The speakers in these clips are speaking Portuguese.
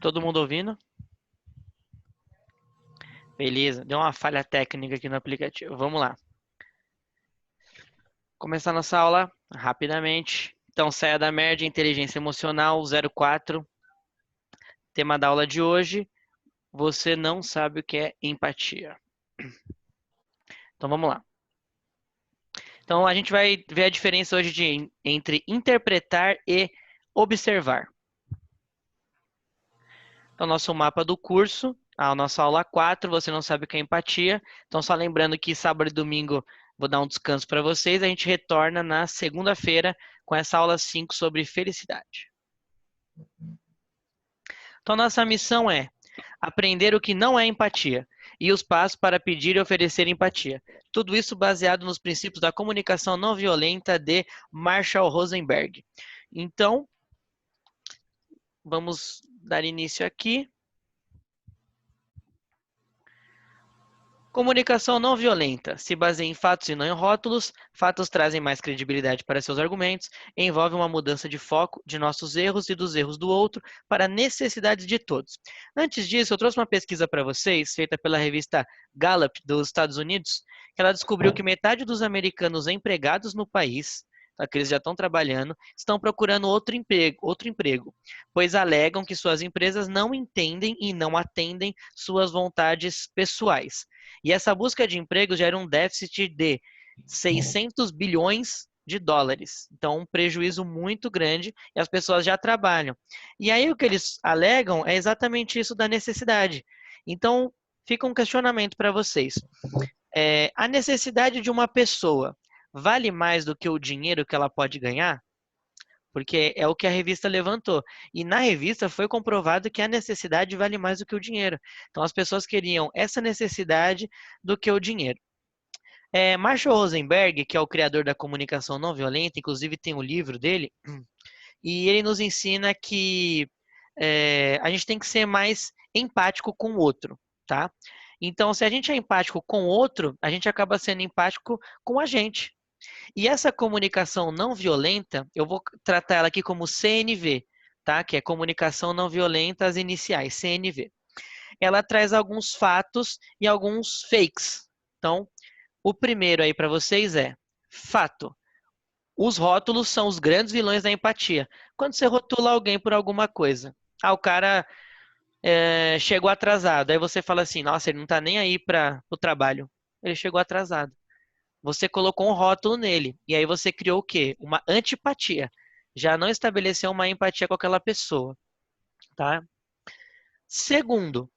Todo mundo ouvindo? Beleza, deu uma falha técnica aqui no aplicativo. Vamos lá. Começar nossa aula rapidamente. Então, saia da média, inteligência emocional 04. Tema da aula de hoje, você não sabe o que é empatia. Então, vamos lá. Então, a gente vai ver a diferença hoje entre interpretar e observar. Então, nosso mapa do curso, a nossa aula 4, você não sabe o que é empatia. Então, só lembrando que sábado e domingo vou dar um descanso para vocês. A gente retorna na segunda-feira com essa aula 5 sobre felicidade. Então, nossa missão é aprender o que não é empatia e os passos para pedir e oferecer empatia. Tudo isso baseado nos princípios da comunicação não violenta de Marshall Rosenberg. Então, vamos dar início aqui. Comunicação não violenta se baseia em fatos e não em rótulos. Fatos trazem mais credibilidade para seus argumentos. Envolve uma mudança de foco de nossos erros e dos erros do outro para necessidades de todos. Antes disso, eu trouxe uma pesquisa para vocês, feita pela revista Gallup dos Estados Unidos, que ela descobriu que metade dos americanos empregados no país, que eles já estão trabalhando, estão procurando outro emprego, pois alegam que suas empresas não entendem e não atendem suas vontades pessoais. E essa busca de emprego gera um déficit de 600 bilhões de dólares. Então, um prejuízo muito grande e as pessoas já trabalham. E aí o que eles alegam é exatamente isso da necessidade. Então, fica um questionamento para vocês. A necessidade de uma pessoa vale mais do que o dinheiro que ela pode ganhar? Porque é o que a revista levantou. E na revista foi comprovado que a necessidade vale mais do que o dinheiro. Então as pessoas queriam essa necessidade do que o dinheiro. Marshall Rosenberg, que é o criador da comunicação não violenta, inclusive tem o livro dele, e ele nos ensina que a gente tem que ser mais empático com o outro, tá? Então, se a gente é empático com o outro, a gente acaba sendo empático com a gente. E essa comunicação não violenta, eu vou tratar ela aqui como CNV, tá? Que é comunicação não violenta, as iniciais, CNV. Ela traz alguns fatos e alguns fakes. Então, o primeiro aí para vocês é fato. Os rótulos são os grandes vilões da empatia. Quando você rotula alguém por alguma coisa, o cara chegou atrasado, aí você fala assim, nossa, ele não tá nem aí para o trabalho. Ele chegou atrasado. Você colocou um rótulo nele. E aí você criou o quê? Uma antipatia. Já não estabeleceu uma empatia com aquela pessoa, tá? Segundo,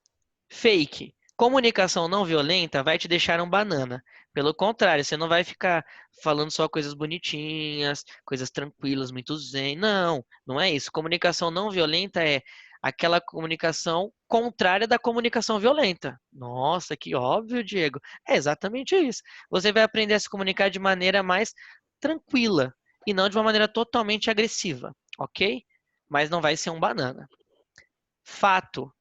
fake. Comunicação não violenta vai te deixar um banana. Pelo contrário, você não vai ficar falando só coisas bonitinhas, coisas tranquilas, muito zen. Não, não é isso. Comunicação não violenta é aquela comunicação contrária da comunicação violenta. Nossa, que óbvio, Diego. É exatamente isso. Você vai aprender a se comunicar de maneira mais tranquila e não de uma maneira totalmente agressiva, ok? Mas não vai ser um banana. Fato.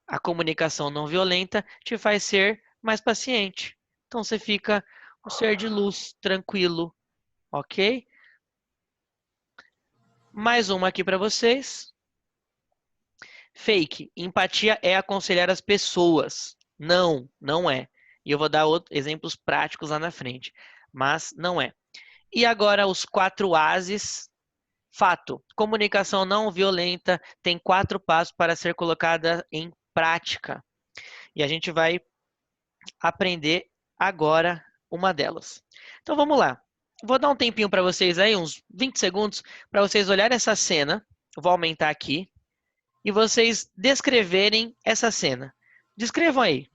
A comunicação não violenta te faz ser mais paciente. Então você fica um ser de luz, tranquilo, ok? Mais uma aqui para vocês. Fake. Empatia é aconselhar as pessoas. Não, não é. E eu vou dar exemplos práticos lá na frente. Mas não é. E agora os 4 ases. Fato. Comunicação não violenta tem 4 passos para ser colocada em prática. E a gente vai aprender agora uma delas. Então vamos lá. Vou dar um tempinho para vocês aí, uns 20 segundos, para vocês olharem essa cena. Eu vou aumentar aqui. E vocês descreverem essa cena. Descrevam aí.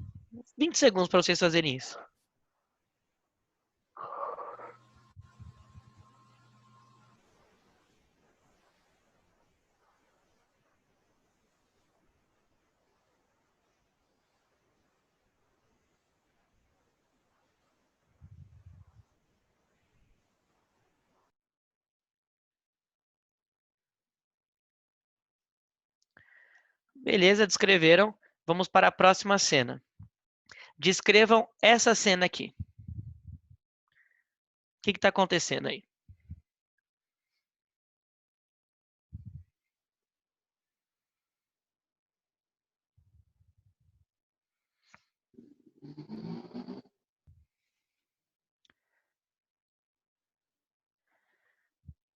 20 segundos para vocês fazerem isso. Beleza, descreveram. Vamos para a próxima cena. Descrevam essa cena aqui. O que está acontecendo aí?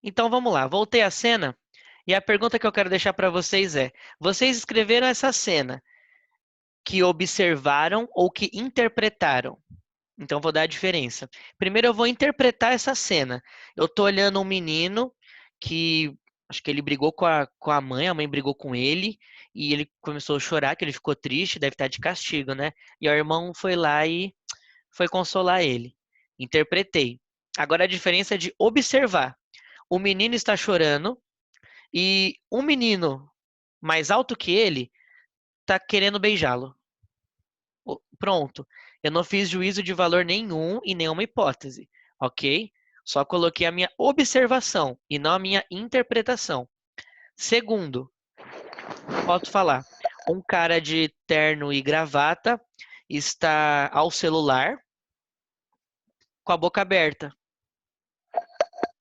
Então vamos lá, voltei à cena e a pergunta que eu quero deixar para vocês é: vocês escreveram essa cena que observaram ou que interpretaram? Então vou dar a diferença. Primeiro eu vou interpretar essa cena. Eu tô olhando um menino que acho que ele brigou com a mãe brigou com ele e ele começou a chorar, que ele ficou triste, deve estar de castigo, né? E o irmão foi lá e foi consolar ele. Interpretei. Agora a diferença é de observar. O menino está chorando e um menino mais alto que ele está querendo beijá-lo. Pronto. Eu não fiz juízo de valor nenhum e nenhuma hipótese, ok? Só coloquei a minha observação e não a minha interpretação. Segundo, posso falar, um cara de terno e gravata está ao celular com a boca aberta.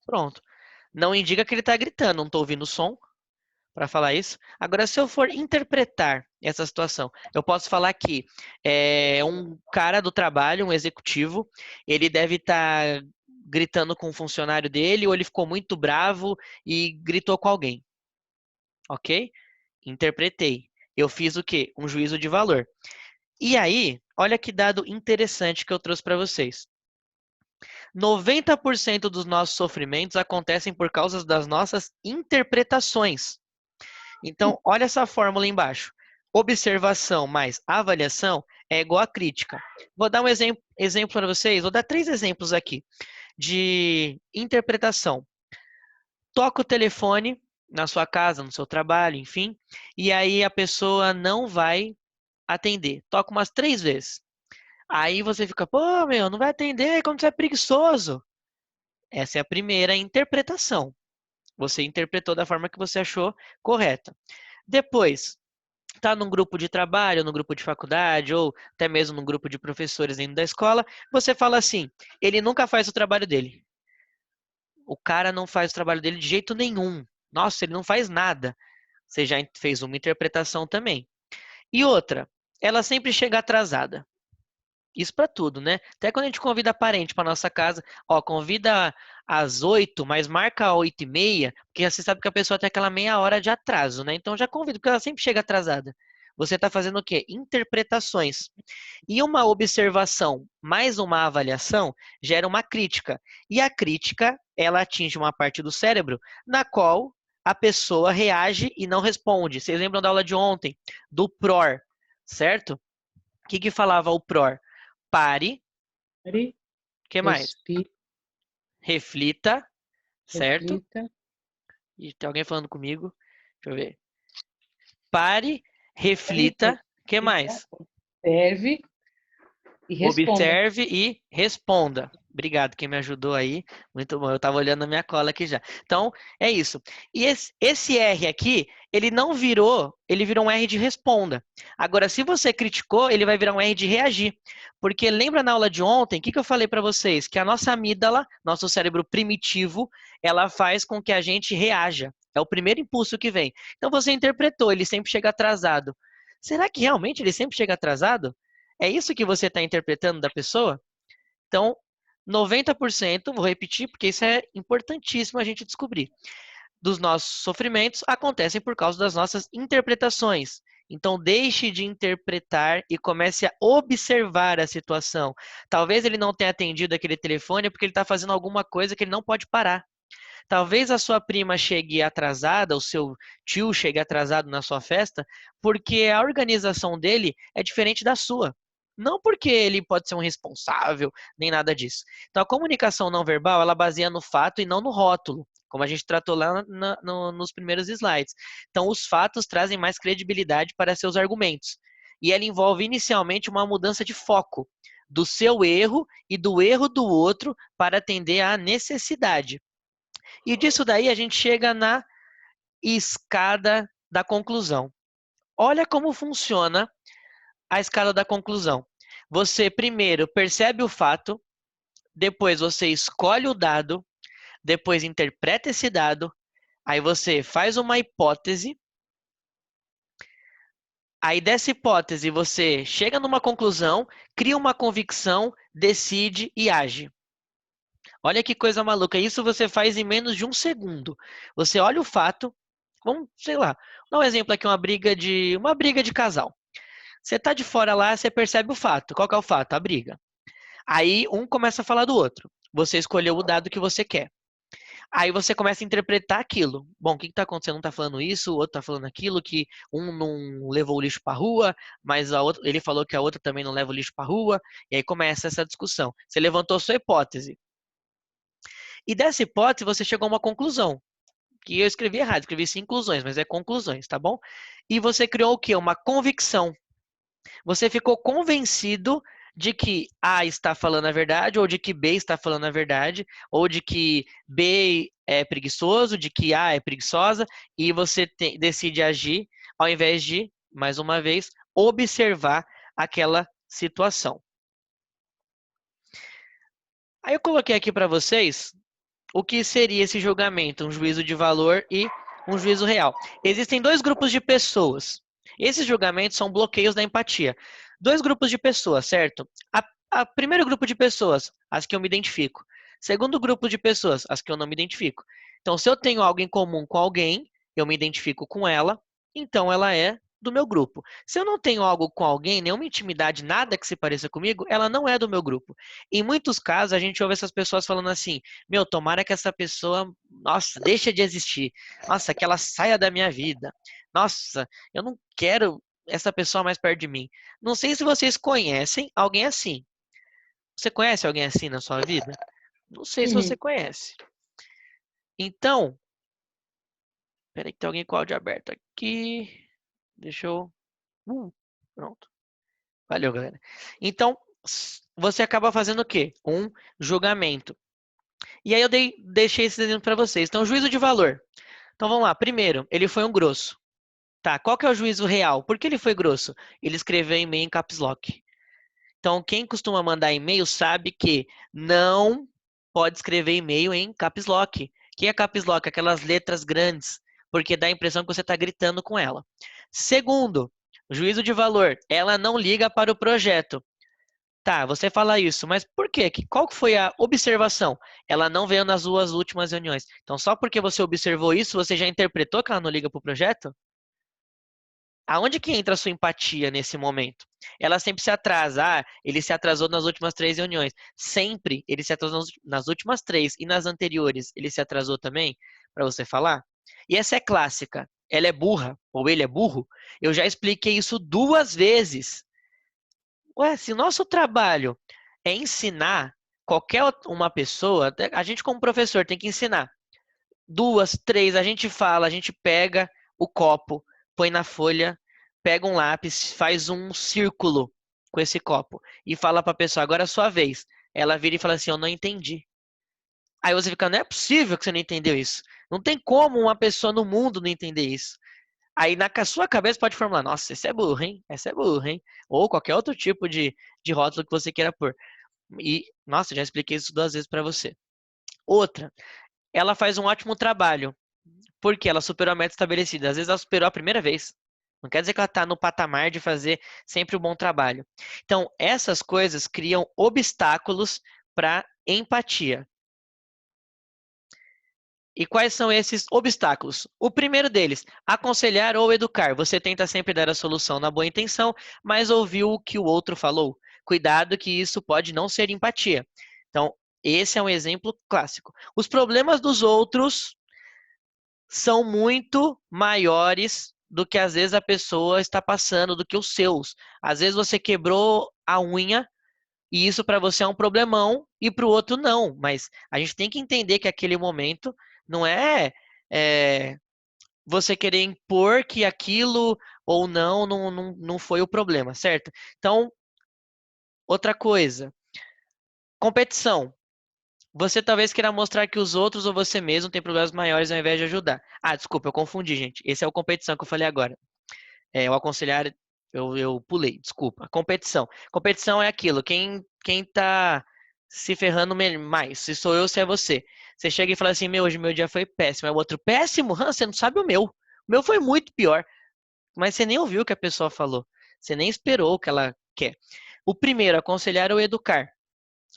Pronto. Não indica que ele está gritando, não estou ouvindo o som para falar isso. Agora, se eu for interpretar essa situação, eu posso falar que um cara do trabalho, um executivo, ele deve estar gritando com um funcionário dele, ou ele ficou muito bravo e gritou com alguém, ok? Interpretei. Eu fiz o quê? Um juízo de valor. E aí, olha que dado interessante que eu trouxe para vocês. 90% dos nossos sofrimentos acontecem por causa das nossas interpretações. Então, olha essa fórmula embaixo. Observação mais avaliação é igual a crítica. Vou dar um exemplo para vocês, vou dar 3 exemplos aqui de interpretação. Toca o telefone na sua casa, no seu trabalho, enfim, e aí a pessoa não vai atender. Toca umas 3 vezes. Aí você fica, pô, meu, não vai atender quando você é preguiçoso. Essa é a primeira interpretação. Você interpretou da forma que você achou correta. Depois, está num grupo de trabalho, no grupo de faculdade, ou até mesmo num grupo de professores dentro da escola, você fala assim: ele nunca faz o trabalho dele. O cara não faz o trabalho dele de jeito nenhum. Nossa, ele não faz nada. Você já fez uma interpretação também. E outra, ela sempre chega atrasada. Isso para tudo, né? Até quando a gente convida parente para nossa casa, ó, convida às 8, mas marca às 8h30, porque você sabe que a pessoa tem aquela meia hora de atraso, né? Então já convido, porque ela sempre chega atrasada. Você está fazendo o quê? Interpretações. E uma observação mais uma avaliação gera uma crítica. E a crítica, ela atinge uma parte do cérebro na qual a pessoa reage e não responde. Vocês lembram da aula de ontem, do PROR, certo? O que falava o PROR? Pare, Pare, que mais? respire, Reflita, certo? reflita, E tem alguém falando comigo? Deixa eu ver. Pare, pare, reflita, que reflita, mais? observe e responda. Observe e responda. Obrigado, quem me ajudou aí. Muito bom. Eu estava olhando a minha cola aqui já. Então, é isso. E esse R aqui, ele não virou, ele virou um R de responda. Agora, se você criticou, ele vai virar um R de reagir. Porque lembra na aula de ontem, o que eu falei para vocês? Que a nossa amígdala, nosso cérebro primitivo, ela faz com que a gente reaja. É o primeiro impulso que vem. Então, você interpretou, ele sempre chega atrasado. Será que realmente ele sempre chega atrasado? É isso que você está interpretando da pessoa? Então, 90%, vou repetir porque isso é importantíssimo a gente descobrir, dos nossos sofrimentos acontecem por causa das nossas interpretações. Então, deixe de interpretar e comece a observar a situação. Talvez ele não tenha atendido aquele telefone porque ele está fazendo alguma coisa que ele não pode parar. Talvez a sua prima chegue atrasada, o seu tio chegue atrasado na sua festa, porque a organização dele é diferente da sua. Não porque ele pode ser um responsável, nem nada disso. Então, a comunicação não verbal, ela baseia no fato e não no rótulo, como a gente tratou lá nos primeiros slides. Então, os fatos trazem mais credibilidade para seus argumentos. E ela envolve inicialmente uma mudança de foco do seu erro e do erro do outro para atender à necessidade. E disso daí a gente chega na escada da conclusão. Olha como funciona a escala da conclusão. Você primeiro percebe o fato, depois você escolhe o dado, depois interpreta esse dado, aí você faz uma hipótese, aí dessa hipótese você chega numa conclusão, cria uma convicção, decide e age. Olha que coisa maluca, isso você faz em menos de um segundo. Você olha o fato, vamos, sei lá, vou dar um exemplo aqui, uma briga de casal. Você tá de fora lá, você percebe o fato. Qual que é o fato? A briga. Aí um começa a falar do outro. Você escolheu o dado que você quer. Aí você começa a interpretar aquilo. Bom, o que está acontecendo? Um está falando isso, o outro está falando aquilo, que um não levou o lixo para a rua, mas ele falou que a outra também não leva o lixo para a rua, e aí começa essa discussão. Você levantou sua hipótese. E dessa hipótese você chegou a uma conclusão, que eu escrevi errado, escrevi 5 inclusões, mas é conclusões, tá bom? E você criou o quê? Uma convicção. Você ficou convencido de que A está falando a verdade, ou de que B está falando a verdade, ou de que B é preguiçoso, de que A é preguiçosa, e você decide agir ao invés de, mais uma vez, observar aquela situação. Aí eu coloquei aqui para vocês o que seria esse julgamento, um juízo de valor e um juízo real. Existem dois grupos de pessoas. Esses julgamentos são bloqueios da empatia. Dois grupos de pessoas, certo? A primeiro grupo de pessoas, as que eu me identifico. Segundo grupo de pessoas, as que eu não me identifico. Então, se eu tenho algo em comum com alguém, eu me identifico com ela, então ela é do meu grupo. Se eu não tenho algo com alguém, nenhuma intimidade, nada que se pareça comigo, ela não é do meu grupo. Em muitos casos, a gente ouve essas pessoas falando assim: meu, tomara que essa pessoa, nossa, deixa de existir. Nossa, que ela saia da minha vida. Nossa, eu não quero essa pessoa mais perto de mim. Não sei se vocês conhecem alguém assim. Você conhece alguém assim na sua vida? Não sei se você Uhum. conhece. Então, peraí que tem alguém com o áudio aberto aqui. Deixa eu. Pronto. Valeu, galera. Então, você acaba fazendo o quê? Um julgamento. E aí eu deixei esse exemplo para vocês. Então, juízo de valor. Então vamos lá. Primeiro, ele foi um grosso. Tá, qual que é o juízo real? Por que ele foi grosso? Ele escreveu e-mail em caps lock. Então, quem costuma mandar e-mail sabe que não pode escrever e-mail em caps lock. O que é caps lock? Aquelas letras grandes, porque dá a impressão que você está gritando com ela. Segundo, juízo de valor. Ela não liga para o projeto. Tá, você fala isso, mas por quê? Qual que foi a observação? Ela não veio nas suas últimas reuniões. Então, só porque você observou isso, você já interpretou que ela não liga para o projeto? Aonde que entra a sua empatia nesse momento? Ela sempre se atrasa. Ah, ele se atrasou nas últimas 3 reuniões. Sempre ele se atrasou nas últimas 3. E nas anteriores, ele se atrasou também? Para você falar? E essa é clássica. Ela é burra, ou ele é burro. Eu já expliquei isso 2 vezes. Ué, se o nosso trabalho é ensinar qualquer uma pessoa, a gente como professor tem que ensinar 2, 3, a gente fala, a gente pega o copo, põe na folha, pega um lápis, faz um círculo com esse copo e fala para a pessoa, agora é a sua vez. Ela vira e fala assim, eu não entendi. Aí você fica, não é possível que você não entendeu isso. Não tem como uma pessoa no mundo não entender isso. Aí na sua cabeça pode formular, nossa, esse é burro, hein? Essa é burro, hein? Ou qualquer outro tipo de rótulo que você queira pôr. E, nossa, já expliquei isso 2 vezes para você. Outra, ela faz um ótimo trabalho, porque ela superou a meta estabelecida. Às vezes ela superou a primeira vez. Não quer dizer que ela está no patamar de fazer sempre um bom trabalho. Então, essas coisas criam obstáculos para empatia. E quais são esses obstáculos? O primeiro deles, aconselhar ou educar. Você tenta sempre dar a solução na boa intenção, mas ouviu o que o outro falou. Cuidado que isso pode não ser empatia. Então, esse é um exemplo clássico. Os problemas dos outros são muito maiores do que às vezes a pessoa está passando, do que os seus. Às vezes você quebrou a unha e isso para você é um problemão e para o outro não. Mas a gente tem que entender que aquele momento não é você querer impor que aquilo ou não foi o problema, certo? Então, outra coisa, competição. Você talvez queira mostrar que os outros ou você mesmo têm problemas maiores ao invés de ajudar. Ah, desculpa, eu confundi, gente. Esse é o competição que eu falei agora. O aconselhar, eu pulei, desculpa. Competição. Competição é aquilo, quem tá se ferrando mais, se sou eu, se é você. Você chega e fala assim, hoje meu dia foi péssimo. É o outro, péssimo? Você não sabe o meu. O meu foi muito pior. Mas você nem ouviu o que a pessoa falou. Você nem esperou o que ela quer. O primeiro, aconselhar ou educar.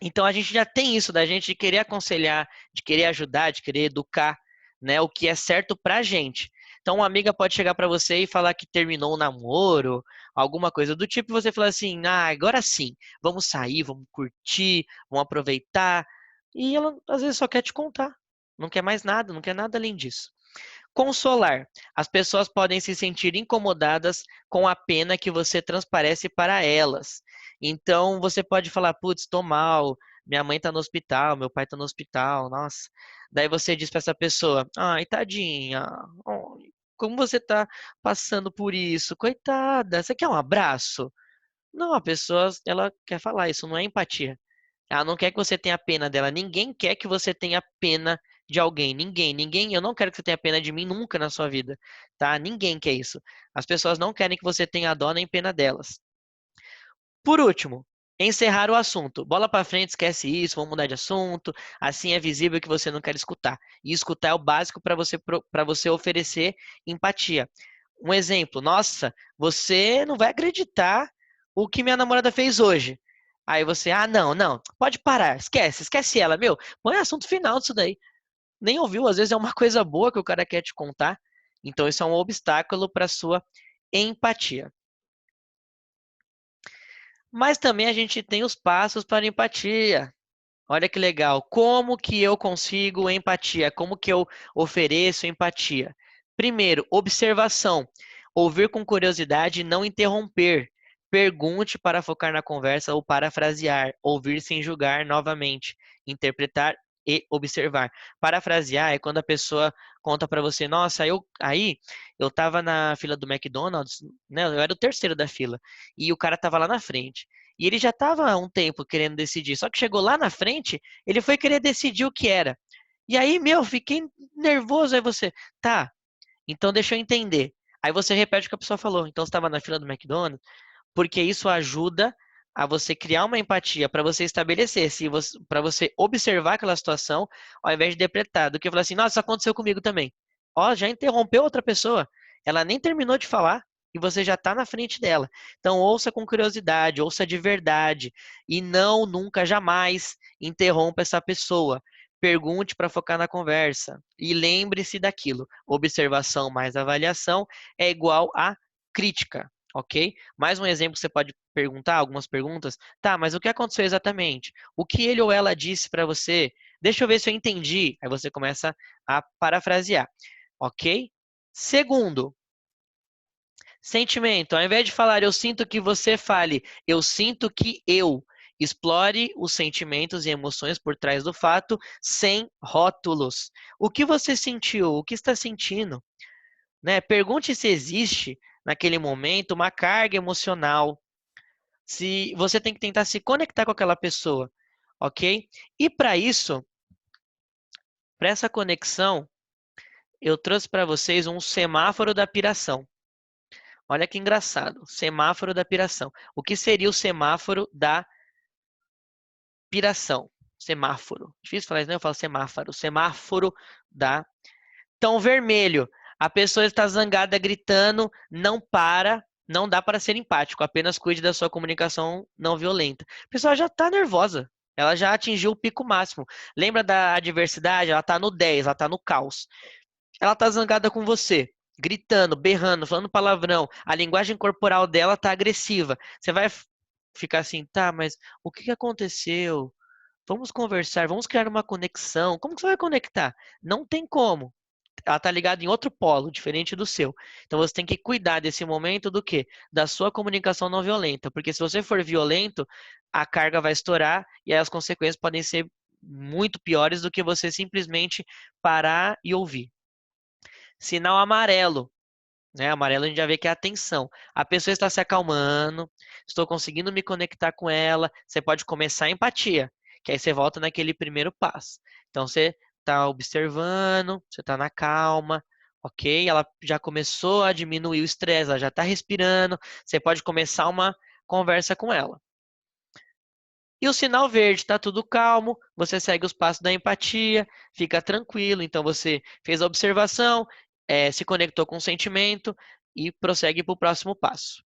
Então a gente já tem isso da gente de querer aconselhar, de querer ajudar, de querer educar, né, o que é certo pra gente. Então uma amiga pode chegar pra você e falar que terminou o namoro, alguma coisa do tipo, e você fala assim: "Ah, agora sim, vamos sair, vamos curtir, vamos aproveitar". E ela às vezes só quer te contar. Não quer mais nada, não quer nada além disso. Consolar. As pessoas podem se sentir incomodadas com a pena que você transparece para elas. Então, você pode falar, putz, estou mal, minha mãe está no hospital, meu pai está no hospital, nossa. Daí você diz para essa pessoa, ai, tadinha, oh, como você está passando por isso? Coitada, você quer um abraço? Não, a pessoa, ela quer falar, isso não é empatia. Ela não quer que você tenha pena dela. Ninguém quer que você tenha pena de alguém. Ninguém. Eu não quero que você tenha pena de mim nunca na sua vida, tá? Ninguém quer isso. As pessoas não querem que você tenha dó nem pena delas. Por último, encerrar o assunto. Bola pra frente, esquece isso, vamos mudar de assunto. Assim é visível que você não quer escutar. E escutar é o básico para você oferecer empatia. Um exemplo, nossa, você não vai acreditar o que minha namorada fez hoje. Aí você, não, pode parar, esquece ela, põe assunto final disso daí. Nem ouviu, às vezes é uma coisa boa que o cara quer te contar. Então isso é um obstáculo para sua empatia. Mas também a gente tem os passos para empatia. Olha que legal. Como que eu consigo empatia? Como que eu ofereço empatia? Primeiro, observação. Ouvir com curiosidade e não interromper. Pergunte para focar na conversa ou parafrasear. Ouvir sem julgar novamente. Interpretar e observar. Parafrasear é quando a pessoa conta para você, nossa, eu tava na fila do McDonald's, né? Eu era o terceiro da fila e o cara tava lá na frente. E ele já estava há um tempo querendo decidir, só que chegou lá na frente, ele foi querer decidir o que era. E aí, fiquei nervoso. Aí você, tá, então deixa eu entender. Aí você repete o que a pessoa falou. Então você estava na fila do McDonald's, porque isso ajuda a você criar uma empatia para você estabelecer, se você, para você observar aquela situação, ao invés de depletar, do que falar assim, nossa, isso aconteceu comigo também. Ó, já interrompeu outra pessoa. Ela nem terminou de falar e você já está na frente dela. Então ouça com curiosidade, ouça de verdade e não, nunca, jamais interrompa essa pessoa. Pergunte para focar na conversa e lembre-se daquilo. Observação mais avaliação é igual a crítica. Ok? Mais um exemplo que você pode perguntar, algumas perguntas. Tá, mas o que aconteceu exatamente? O que ele ou ela disse para você? Deixa eu ver se eu entendi. Aí você começa a parafrasear. Ok? Segundo, sentimento. Ao invés de falar eu sinto que você fale, eu sinto que eu. Explore os sentimentos e emoções por trás do fato sem rótulos. O que você sentiu? O que está sentindo? Né? Pergunte se existe naquele momento uma carga emocional. Se você tem que tentar se conectar com aquela pessoa, ok? E para isso, para essa conexão, eu trouxe para vocês um semáforo da piração. Olha que engraçado, semáforo da piração. O que seria o semáforo da piração? Semáforo. Difícil falar isso, né? Eu falo semáforo. Semáforo da. Então, vermelho. A pessoa está zangada, gritando, não para, não dá para ser empático, apenas cuide da sua comunicação não violenta. A pessoa já está nervosa, ela já atingiu o pico máximo. Lembra da adversidade? Ela está no 10, ela está no caos. Ela está zangada com você, gritando, berrando, falando palavrão. A linguagem corporal dela está agressiva. Você vai ficar assim, tá, mas o que aconteceu? Vamos conversar, vamos criar uma conexão. Como que você vai conectar? Não tem como. Ela está ligada em outro polo, diferente do seu. Então você tem que cuidar desse momento do quê? Da sua comunicação não violenta. Porque se você for violento, a carga vai estourar e aí as consequências podem ser muito piores do que você simplesmente parar e ouvir. Sinal amarelo. Né? Amarelo a gente já vê que é atenção. A pessoa está se acalmando, estou conseguindo me conectar com ela. Você pode começar a empatia, que aí você volta naquele primeiro passo. Então você está observando, você está na calma, ok? Ela já começou a diminuir o estresse, ela já está respirando, você pode começar uma conversa com ela. E o sinal verde, está tudo calmo, você segue os passos da empatia, fica tranquilo, então você fez a observação, se conectou com o sentimento e prossegue para o próximo passo.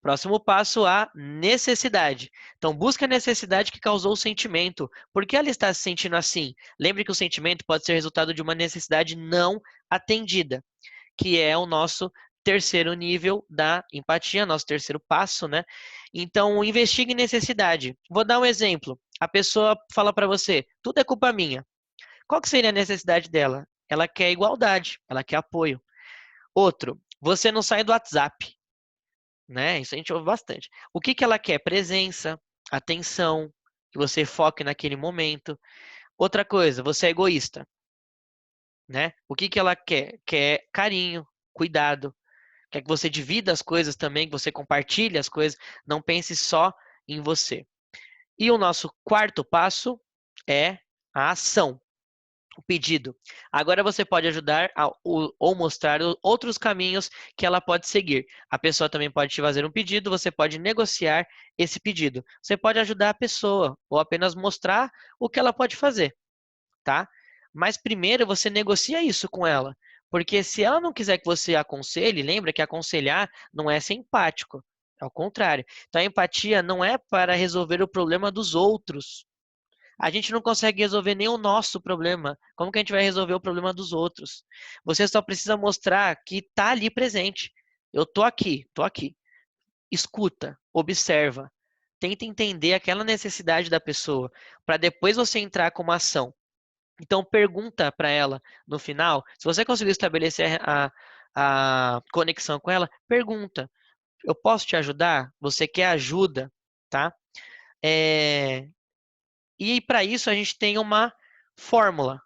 Próximo passo, a necessidade. Então, busca a necessidade que causou o sentimento. Por que ela está se sentindo assim? Lembre que o sentimento pode ser resultado de uma necessidade não atendida, que é o nosso terceiro nível da empatia, nosso terceiro passo, né? Então, investigue necessidade. Vou dar um exemplo. A pessoa fala para você, tudo é culpa minha. Qual que seria a necessidade dela? Ela quer igualdade, ela quer apoio. Outro, você não sai do WhatsApp, né? Isso a gente ouve bastante. O que que ela quer? Presença, atenção, que você foque naquele momento. Outra coisa, você é egoísta, né? O que que ela quer? Quer carinho, cuidado, quer que você divida as coisas também, que você compartilhe as coisas, não pense só em você. E o nosso quarto passo é a ação, o pedido. Agora você pode ajudar ou mostrar outros caminhos que ela pode seguir. A pessoa também pode te fazer um pedido, você pode negociar esse pedido. Você pode ajudar a pessoa ou apenas mostrar o que ela pode fazer, tá? Mas primeiro você negocia isso com ela. Porque se ela não quiser que você aconselhe, lembra que aconselhar não é ser empático. Ao contrário. Então a empatia não é para resolver o problema dos outros. A gente não consegue resolver nem o nosso problema. Como que a gente vai resolver o problema dos outros? Você só precisa mostrar que está ali presente. Eu tô aqui, tô aqui. Escuta, observa. Tenta entender aquela necessidade da pessoa, para depois você entrar com uma ação. Então pergunta para ela no final, se você conseguiu estabelecer a conexão com ela, pergunta: eu posso te ajudar? Você quer ajuda, tá? É, E para isso a gente tem uma fórmula,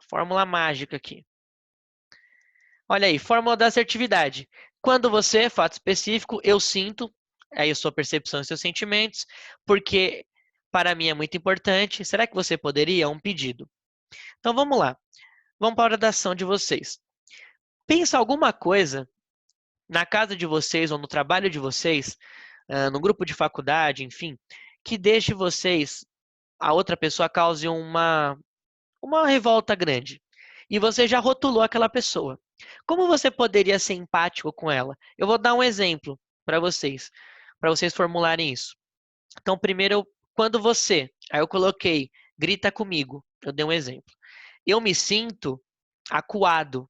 fórmula mágica aqui. Olha aí, fórmula da assertividade. Quando você, fato específico, eu sinto, aí a sua percepção e seus sentimentos, porque para mim é muito importante. Será que você poderia? Um pedido. Então vamos lá. Vamos para a hora da ação de vocês. Pensa alguma coisa na casa de vocês ou no trabalho de vocês, no grupo de faculdade, enfim, que deixe vocês, a outra pessoa cause uma revolta grande. E você já rotulou aquela pessoa. Como você poderia ser empático com ela? Eu vou dar um exemplo para vocês formularem isso. Então, primeiro, quando você, aí eu coloquei, grita comigo, eu dei um exemplo. Eu me sinto acuado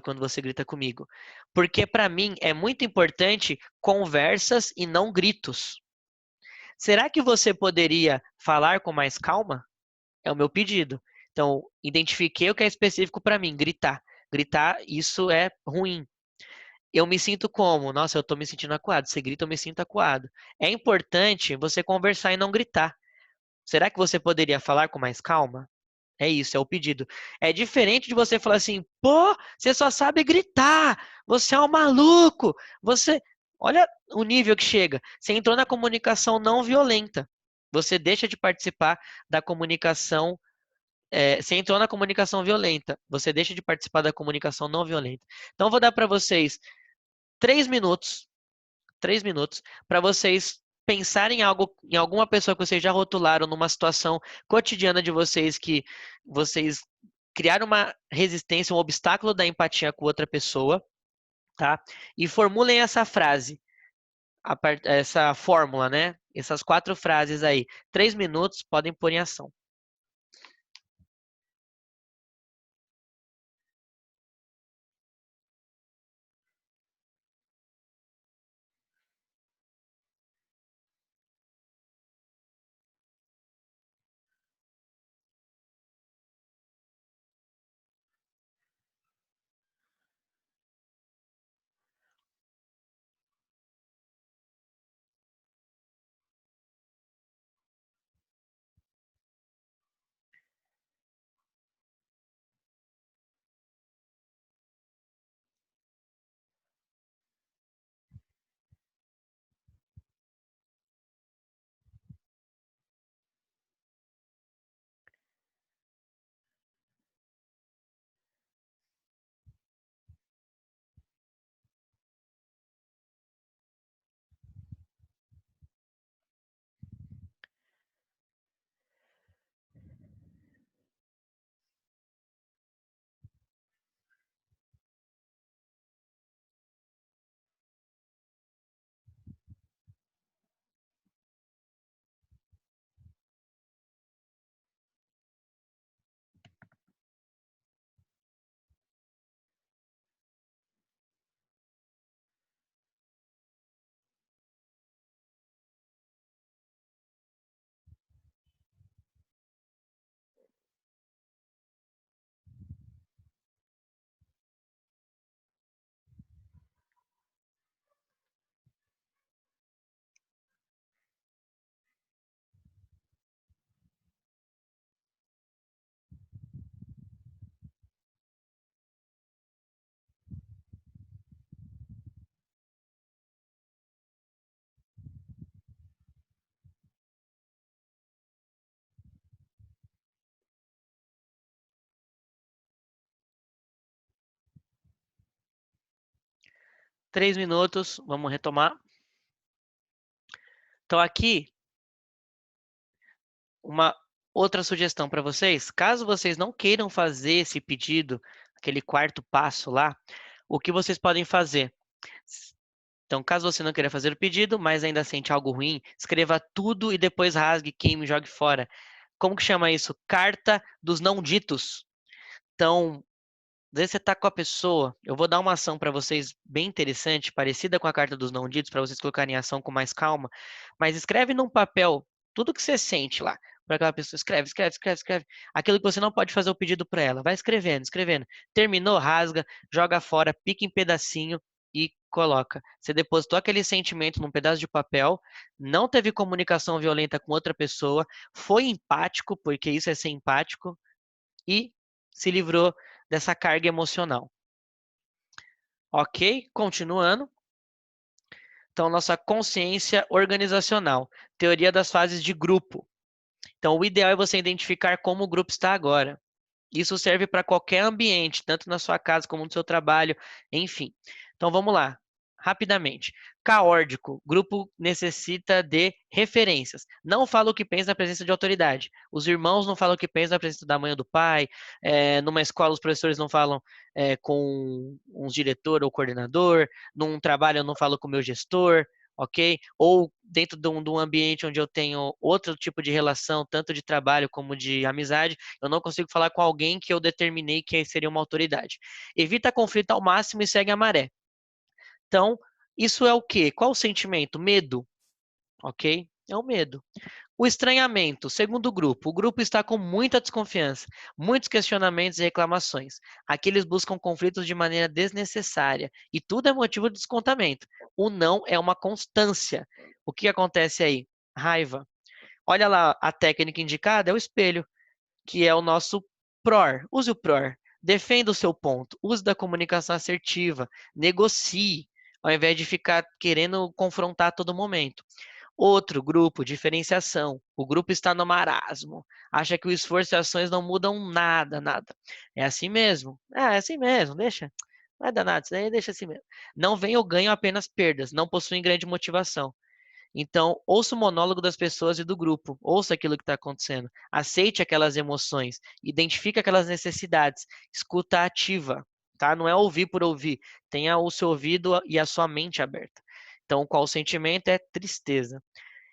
quando você grita comigo, porque para mim é muito importante conversas e não gritos. Será que você poderia falar com mais calma? É o meu pedido. Então, identifiquei o que é específico para mim, gritar. Gritar, isso é ruim. Eu me sinto como? Nossa, eu estou me sentindo acuado. Você grita, eu me sinto acuado. É importante você conversar e não gritar. Será que você poderia falar com mais calma? É isso, é o pedido. É diferente de você falar assim, pô, você só sabe gritar, você é um maluco, você. Olha o nível que chega. Você entrou na comunicação não violenta. Você deixa de participar da comunicação você entrou na comunicação violenta, você deixa de participar da comunicação não violenta. Então, eu vou dar para vocês 3 minutos, 3 minutos, para vocês pensarem em algo, em alguma pessoa que vocês já rotularam numa situação cotidiana de vocês que vocês criaram uma resistência, um obstáculo da empatia com outra pessoa, tá? E formulem essa frase, essa fórmula, né? Essas 4 frases aí. 3 minutos, podem pôr em ação. 3 minutos, vamos retomar. Então aqui, uma outra sugestão para vocês, caso vocês não queiram fazer esse pedido, aquele quarto passo lá, o que vocês podem fazer? Então, caso você não queira fazer o pedido, mas ainda sente algo ruim, escreva tudo e depois rasgue, queime, jogue fora. Como que chama isso? Carta dos não ditos. Então, às vezes você está com a pessoa, eu vou dar uma ação para vocês bem interessante, parecida com a carta dos não ditos, para vocês colocarem em ação com mais calma, mas escreve num papel tudo que você sente lá, para aquela pessoa, escreve, escreve, escreve, escreve, aquilo que você não pode fazer o pedido para ela, vai escrevendo, escrevendo, terminou, rasga, joga fora, pica em pedacinho e coloca. Você depositou aquele sentimento num pedaço de papel, não teve comunicação violenta com outra pessoa, foi empático, porque isso é ser empático, e se livrou dessa carga emocional. Ok? Continuando. Então, nossa consciência organizacional. Teoria das fases de grupo. Então, o ideal é você identificar como o grupo está agora. Isso serve para qualquer ambiente, tanto na sua casa como no seu trabalho, enfim. Então, vamos lá. Rapidamente. Caórdico. Grupo necessita de referências. Não fala o que pensa na presença de autoridade. Os irmãos não falam o que pensa na presença da mãe ou do pai. Numa escola, os professores não falam com um diretor ou coordenador. Num trabalho, eu não falo com o meu gestor. Ok? Ou dentro de um ambiente onde eu tenho outro tipo de relação, tanto de trabalho como de amizade, eu não consigo falar com alguém que eu determinei que seria uma autoridade. Evita conflito ao máximo e segue a maré. Então, isso é o quê? Qual o sentimento? Medo, ok? É o medo. O estranhamento, segundo grupo. O grupo está com muita desconfiança, muitos questionamentos e reclamações. Aqui eles buscam conflitos de maneira desnecessária e tudo é motivo de descontamento. O não é uma constância. O que acontece aí? Raiva. Olha lá, a técnica indicada é o espelho, que é o nosso PROR. Use o PROR. Defenda o seu ponto. Use da comunicação assertiva. Negocie, ao invés de ficar querendo confrontar a todo momento. Outro grupo, diferenciação. O grupo está no marasmo. Acha que o esforço e ações não mudam nada, nada. É assim mesmo. É assim mesmo, deixa. Não vai dar nada, isso daí deixa assim mesmo. Não vem ou ganham apenas perdas, não possuem grande motivação. Então, ouça o monólogo das pessoas e do grupo. Ouça aquilo que está acontecendo. Aceite aquelas emoções. Identifique aquelas necessidades. Escuta ativa, tá? Não é ouvir por ouvir. Tenha o seu ouvido e a sua mente aberta. Então, qual o sentimento? É tristeza.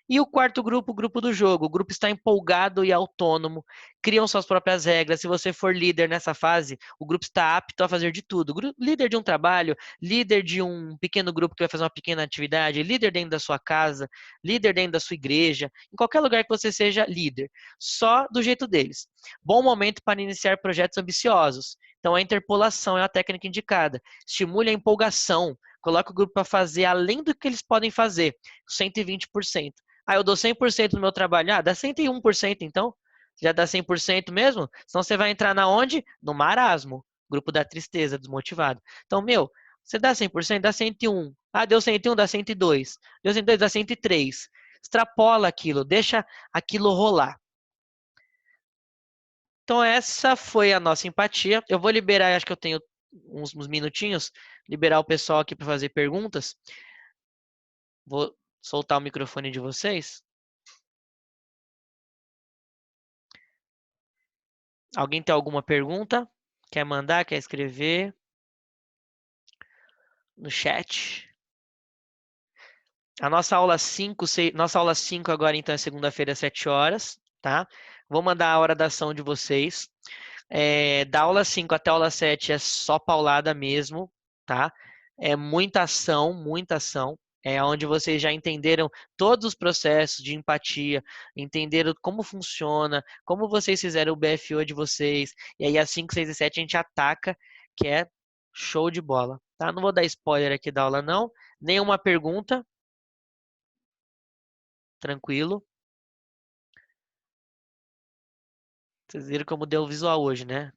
E o quarto grupo, o grupo do jogo. O grupo está empolgado e autônomo, criam suas próprias regras. Se você for líder nessa fase, o grupo está apto a fazer de tudo. Líder de um trabalho, líder de um pequeno grupo que vai fazer uma pequena atividade, líder dentro da sua casa, líder dentro da sua igreja, em qualquer lugar que você seja líder, só do jeito deles. Bom momento para iniciar projetos ambiciosos. Então, a interpolação é a técnica indicada. Estimule a empolgação, coloque o grupo para fazer além do que eles podem fazer, 120%. Ah, eu dou 100% do meu trabalho. Ah, dá 101% então. Já dá 100% mesmo? Senão você vai entrar na onde? No marasmo. Grupo da tristeza, desmotivado. Então, meu, você dá 100%, dá 101. Ah, deu 101, dá 102. Deu 102, dá 103. Extrapola aquilo, deixa aquilo rolar. Então, essa foi a nossa empatia. Eu vou liberar, acho que eu tenho uns minutinhos, liberar o pessoal aqui para fazer perguntas. Vou soltar o microfone de vocês. Alguém tem alguma pergunta? Quer mandar? Quer escrever? No chat. A nossa aula 5, nossa aula 5 agora então é segunda-feira às 7 horas, tá? Vou mandar a hora da ação de vocês. Da aula 5 até a aula 7 é só paulada mesmo, tá? É muita ação, muita ação. É onde vocês já entenderam todos os processos de empatia, entenderam como funciona, como vocês fizeram o BFO de vocês. E aí, às 5, 6 e 7 a gente ataca, que é show de bola, tá? Não vou dar spoiler aqui da aula, não. Nenhuma pergunta. Tranquilo. Vocês viram como deu o visual hoje, né?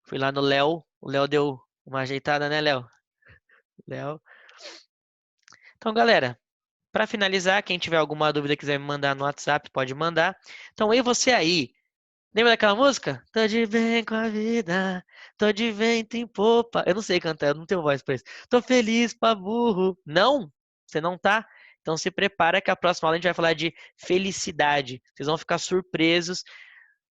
Fui lá no Léo, o Léo deu uma ajeitada, né, Léo? Léo. Então, galera, para finalizar, quem tiver alguma dúvida quiser me mandar no WhatsApp, pode mandar. Então, e você aí, Lembra daquela música? Tô de bem com a vida, tô de vento em popa. Eu não sei cantar, eu não tenho voz pra isso. Tô feliz pra burro. Não? Você não tá? Então se prepara que a próxima aula a gente vai falar de felicidade. Vocês vão ficar surpresos.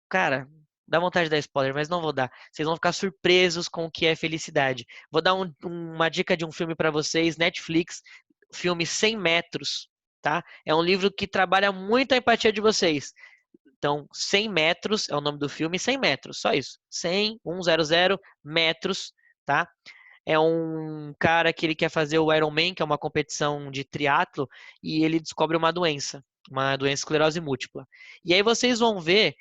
Cara, dá vontade de dar spoiler, mas não vou dar. Vocês vão ficar surpresos com o que é felicidade. Vou dar uma dica de um filme pra vocês, Netflix, filme 100 metros, tá? É um livro que trabalha muito a empatia de vocês. Então, 100 metros é o nome do filme, 100 metros, só isso. 100, 100 metros, tá? É um cara que ele quer fazer o Ironman, que é uma competição de triatlo, e ele descobre uma doença esclerose múltipla. E aí vocês vão ver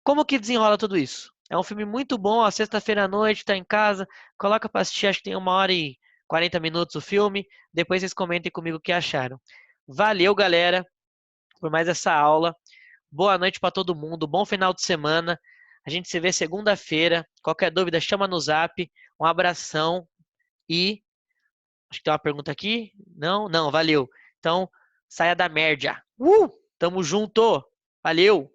como que desenrola tudo isso. É um filme muito bom, a sexta-feira à noite, tá em casa, coloca pra assistir, acho que tem 1h40 o filme, depois vocês comentem comigo o que acharam. Valeu, galera, por mais essa aula. Boa noite para todo mundo, bom final de semana. A gente se vê segunda-feira. Qualquer dúvida, chama no Zap. Um abração e acho que tem uma pergunta aqui. Não, não, valeu. Então, saia da merda. Tamo junto. Valeu.